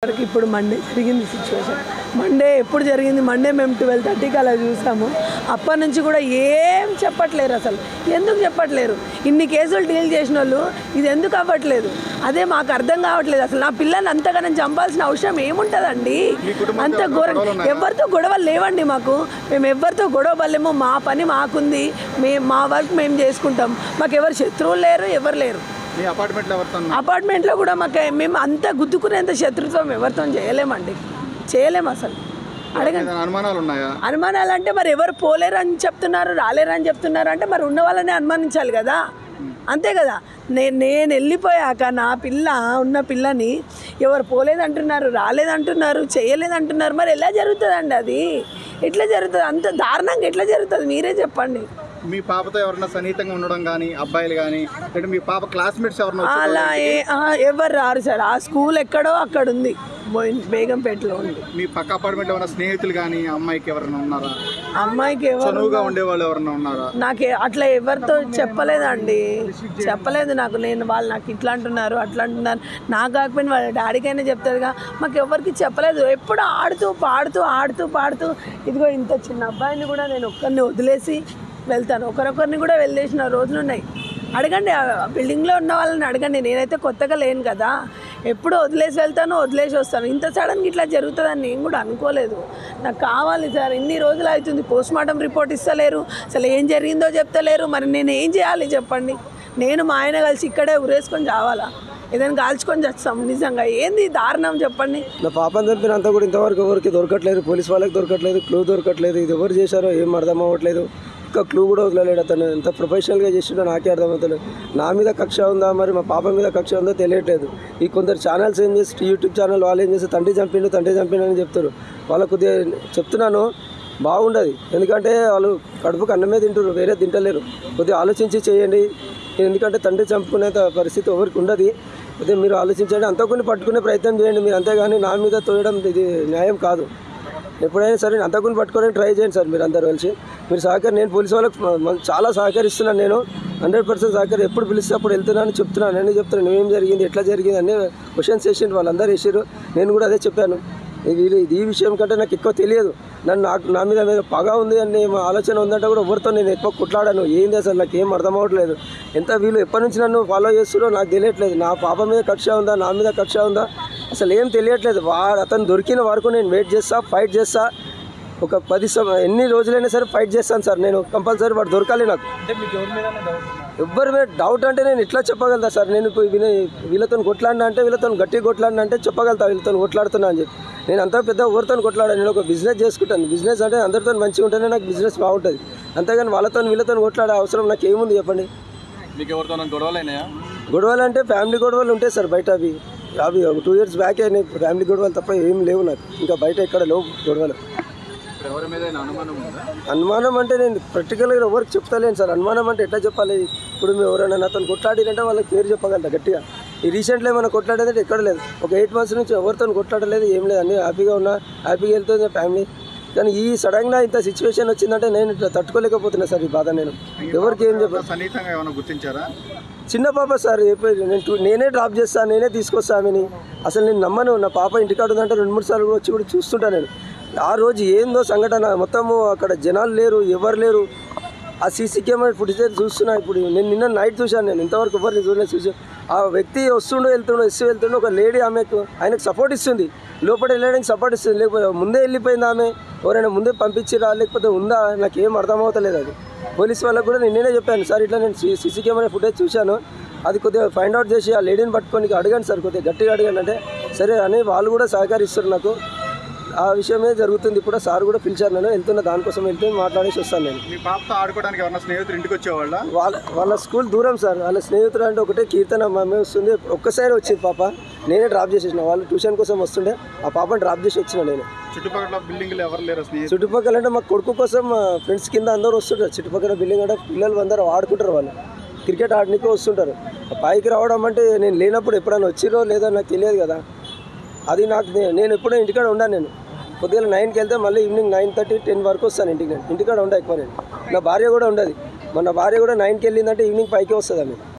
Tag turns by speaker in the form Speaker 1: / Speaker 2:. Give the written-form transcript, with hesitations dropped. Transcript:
Speaker 1: వరకు ఇప్పుడు మండే జరిగింది సిచ్యువేషన్. మండే ఎప్పుడు జరిగింది? మండే మేము 12:30కి అలా చూసాము. అప్పటి నుంచి కూడా ఏం చెప్పట్లేరు. అసలు ఎందుకు చెప్పట్లేరు? ఇన్ని కేసులు డీల్ చేసిన వాళ్ళు ఇది ఎందుకు అవ్వట్లేదు? అదే మాకు అర్థం కావట్లేదు. అసలు నా పిల్లల్ని అంతగానం చంపాల్సిన అవసరం ఏముంటుందండి? అంత ఘోరం. ఎవరితో గొడవలు లేవండి మాకు. మేము ఎవరితో గొడవ పడలేము. మా పని మాకుంది. మా వర్క్ మేము చేసుకుంటాం. మాకు ఎవరు శత్రువులు లేరు, ఎవరు లేరు. అపార్ట్మెంట్లో కూడా మేము అంత గుద్దుకునేంత శత్రుత్వం ఎవరితో చేయలేమండి. చేయలేము అసలు. అడగండి. అనుమానాలు అంటే మరి ఎవరు పోలేరు అని చెప్తున్నారు, రాలేరు అని చెప్తున్నారు అంటే మరి ఉన్న వాళ్ళని అనుమానించాలి కదా. అంతే కదా. నేను వెళ్ళిపోయాక నా ఉన్న పిల్లని ఎవరు పోలేదంటున్నారు, రాలేదంటున్నారు, చేయలేదంటున్నారు. మరి ఎలా జరుగుతుందండి? అది ఎట్లా జరుగుతుంది? అంత దారుణంగా ఎట్లా జరుగుతుంది? మీరే చెప్పండి.
Speaker 2: మీ పాపతో ఎవరైనా సన్నిహితంగా ఉండడం కానీ, అబ్బాయిలు కానీ, అంటే మీ పాప క్లాస్మేట్స్ ఎవరైనా
Speaker 1: అలా ఎవరు రారు సార్. ఆ స్కూల్ ఎక్కడో అక్కడ ఉంది, బేగంపేటలో ఉంది.
Speaker 2: మీ పక్క అపార్ట్మెంట్లో ఏమైనా స్నేహితులు కానీ అమ్మాయికి ఎవరైనా ఉన్నారా?
Speaker 1: అమ్మాయికి ఎవరుగా
Speaker 2: ఉండేవాళ్ళు ఎవరైనా ఉన్నారా?
Speaker 1: నాకు అట్లా ఎవరితో చెప్పలేదండి, చెప్పలేదు నాకు. వాళ్ళు నాకు ఇట్లా అంటున్నారు, అట్లా అంటున్నారు. నాకు కాకపోయినా వాళ్ళ డాడీకైనా చెప్తుందిగా. మాకు ఎవరికి చెప్పలేదు. ఎప్పుడు ఆడుతూ పాడుతూ ఇదిగో ఇంత చిన్న అబ్బాయిని కూడా నేను ఒక్కరిని వదిలేసి వెళ్తాను. ఒకరొకరిని కూడా వెళ్ళేసిన రోజులు ఉన్నాయి. అడగండి, బిల్డింగ్లో ఉన్న వాళ్ళని అడగండి. నేనైతే కొత్తగా లేను కదా. ఎప్పుడు వదిలేసి వెళ్తాను, వదిలేసి వస్తాను. ఇంత సడన్గా ఇట్లా జరుగుతుందని నేను కూడా అనుకోలేదు. నాకు కావాలి సార్. ఇన్ని రోజులు అవుతుంది, పోస్ట్మార్టం రిపోర్ట్ ఇస్తలేరు, అసలు ఏం జరిగిందో చెప్తలేరు. మరి నేను ఏం చేయాలి చెప్పండి? నేను మా ఆయన కలిసి ఇక్కడే ఉరేసుకొని చావాలా? ఏదైనా కాల్చుకొని చేస్తాం? నిజంగా ఏంది దారుణం చెప్పండి.
Speaker 3: నా పాపని చంపినంత కూడా ఇంతవరకు ఎవరికి దొరకట్లేదు. పోలీస్ వాళ్ళకి దొరకట్లేదు, క్లూ దొరకట్లేదు. ఇది ఎవరు చేశారో ఏం అర్థం అవ్వట్లేదు. ఇంకా క్లూ కూడా వదలలేడు. అతను ఎంత ప్రొఫెషనల్గా చేసిండో నాకే అర్థమవుతలేదు. నా మీద కక్ష ఉందా, మరి మా పాప మీద కక్ష ఉందో తెలియట్లేదు. ఈ కొందరు ఛానల్స్ ఏం చేసి, యూట్యూబ్ ఛానల్ వాళ్ళు ఏం చేసి తండ్రి చంపిండు అని చెప్తారు. వాళ్ళకు కొద్దిగా చెప్తున్నాను, బాగుండదు. ఎందుకంటే వాళ్ళు కడుపుకు అన్నమే తింటారు, వేరే తింటలేరు. కొద్దిగా ఆలోచించి చేయండి. ఎందుకంటే తండ్రి చంపుకునేంత పరిస్థితి ఎవరికి ఉండదు. అదే మీరు ఆలోచించండి, అంతకుని పట్టుకునే ప్రయత్నం చేయండి మీరు. అంతేగాని నా మీద తోయడం ఇది న్యాయం కాదు. ఎప్పుడైనా సరే అంతకుని పట్టుకోవడానికి ట్రై చేయండి సార్. మీరు అందరు కలిసి మీరు నేను పోలీసు వాళ్ళకి చాలా సహకరిస్తున్నాను. నేను 100% సహకరి. ఎప్పుడు పిలిస్తే అప్పుడు వెళ్తున్నాను, చెప్తున్నాను. నేను చెప్తున్నాను నువ్వేం జరిగింది, ఎట్లా జరిగింది అన్నీ క్వశ్చన్స్ వేసిండు. వాళ్ళందరూ వేసారు. నేను కూడా అదే చెప్పాను. ఈ విషయం కంటే నాకు ఎక్కువ తెలియదు. నా మీద పగ ఉంది అని ఆలోచన ఉందంటే కూడా ఎవరితో నేను ఎక్కువ కొట్లాడాను. ఏంది అసలు నాకు ఏం అర్థం అవ్వట్లేదు. ఎంత వీళ్ళు ఎప్పటి నుంచి నన్ను ఫాలో చేస్తున్నారో నాకు తెలియట్లేదు. నా పాప మీద కక్ష ఉందా, నా మీద కక్ష ఉందా, అసలు ఏం తెలియట్లేదు. అతను దొరికిన వరకు నేను వెయిట్ చేస్తా, ఫైట్ చేస్తా. ఒక 10 ఎన్ని రోజులైనా సరే ఫైట్ చేస్తాను సార్. నేను కంపల్సరీ వాడు దొరకాలి నాకు. ఎవ్వరి మీద డౌట్ అంటే నేను ఇట్లా చెప్పగలుగుతా సార్. నేను వీళ్ళతో కొట్లాడినా అంటే, వీళ్ళతో గట్టిగా కొట్లాడినా అంటే చెప్పగలుగుతా వీళ్ళతో కొట్లాడుతున్నా అని చెప్పి. నేను అంతా పెద్ద ఎవరితో కొట్లాడాను. నేను ఒక బిజినెస్ చేసుకుంటాను. బిజినెస్ అంటే అందరితో మంచిగా ఉంటేనే నాకు బిజినెస్ బాగుంటుంది. అంతేగాని వీళ్ళతో కొట్లాడే అవసరం నాకు ఏముంది చెప్పండి? గొడవలు అంటే ఫ్యామిలీ గొడవలు ఉంటాయి సార్ బయట. అవి 2 years బ్యాకే ఫ్యామిలీ గొడవలు తప్ప ఏం లేవు నాకు. ఇంకా బయట ఎక్కడ లేవు గొడవలు. అనుమానం అంటే నేను ప్రాక్టికల్గా ఎవరికి చెప్తలేను సార్. అనుమానం అంటే ఎట్లా చెప్పాలి? ఇప్పుడు మేము ఎవరైనా నాతో కొట్లాడినంటే వాళ్ళకి పేరు చెప్పగలుగుతా గట్టిగా. ఈ రీసెంట్లో ఏమైనా కొట్లాడేదంటే ఎక్కడ లేదు. ఒక 8 months నుంచి ఎవరితో కొట్లాడలేదు, ఏం లేదు. అన్నీ హ్యాపీగా ఉన్నా, హ్యాపీగా వెళ్తుంది ఫ్యామిలీ. కానీ ఈ సడన్గా ఇంత సిచ్యువేషన్ వచ్చిందంటే నేను ఇట్లా తట్టుకోలేకపోతున్నా సార్. ఈ బాధ నేను ఎవరికి ఏం
Speaker 2: చెప్పాలి?
Speaker 3: చిన్న పాప సార్. నేనే డ్రాప్ చేస్తాను, నేనే తీసుకొస్తామని. అసలు నేను నమ్మను. నా పాప ఇంటికాడ ఉందంటే 2-3 సార్లు వచ్చి కూడా చూస్తుంటా నేను. ఆ రోజు ఏందో సంఘటన, మొత్తము అక్కడ జనాలు లేరు, ఎవరు లేరు. ఆ సీసీ కెమెరా ఫుటేజ్ చూస్తున్నా. ఇప్పుడు నేను నిన్న నైట్ చూశాను. నేను ఇంతవరకు ఎవరిని చూసాను. ఆ వ్యక్తి వెళ్తుండో ఒక లేడీ ఆయనకు సపోర్ట్ ఇస్తుంది. లోపల వెళ్ళడానికి సపోర్ట్ ఇస్తుంది. లేకపోతే ముందే వెళ్ళిపోయింది ఆమె. ఎవరైనా ముందే పంపించిరా లేకపోతే ఉందా నాకు ఏం అర్థమవుతలేదు. అది పోలీస్ వాళ్ళకు కూడా నేనే చెప్పాను సార్. ఇట్లా నేను సీసీ కెమెరా ఫుటేజ్ చూశాను, అది కొద్దిగా ఫైండ్ అవుట్ చేసి ఆ లేడీని పట్టుకొని అడగండి సార్, కొద్దిగా గట్టిగా అడగండి అంటే సరే అని వాళ్ళు కూడా సహకరిస్తారు నాకు. ఆ విషయమే జరుగుతుంది. ఇప్పుడు సార్ కూడా పిలిచారు. నేను వెళ్తున్నా, దానికోసం వెళ్తే మాట్లాడేసి వస్తాను. నేను
Speaker 2: మీ పాపతో ఆడుకోవడానికి ఎవరైనా స్నేహితులు ఇంటికి వచ్చేవాళ్ళ?
Speaker 3: వాళ్ళ స్కూల్ దూరం సార్. వాళ్ళ స్నేహితులు అంటే ఒకటే కీర్తన అమ్మాయి వస్తుంది. ఒక్కసారి వచ్చింది పాప. నేనే డ్రాప్ చేసేసిన. వాళ్ళు ట్యూషన్ కోసం వస్తుండే, ఆ పాపని డ్రాప్ చేసి వచ్చిన నేను.
Speaker 2: చుట్టుపక్కల బిల్డింగ్లు ఎవరు లేరు?
Speaker 3: చుట్టుపక్కల అంటే మా కొడుకు కోసం ఫ్రెండ్స్ కింద అందరూ వస్తుంటారు. చుట్టుపక్కల బిల్డింగ్ అంటే పిల్లలు అందరూ ఆడుకుంటారు. వాళ్ళు క్రికెట్ ఆడడానికి వస్తుంటారు. పైకి రావడం అంటే నేను లేనప్పుడు ఎప్పుడైనా వచ్చిరో లేదో నాకు తెలియదు కదా. అది నేను ఎప్పుడో ఇంటికాడ ఉన్నాను. నేను పొద్దున్న 9కి వెళ్తే మళ్ళీ ఈవినింగ్ 9:30, 10 వరకు వస్తాను ఇంటికి. నేను ఇంటికాడ ఎక్కువ. నేను నా భార్య కూడా ఉండదు. మన భార్య కూడా 9కి వెళ్ళిందంటే ఈవినింగ్ 5కి వస్తుంది ఆమె.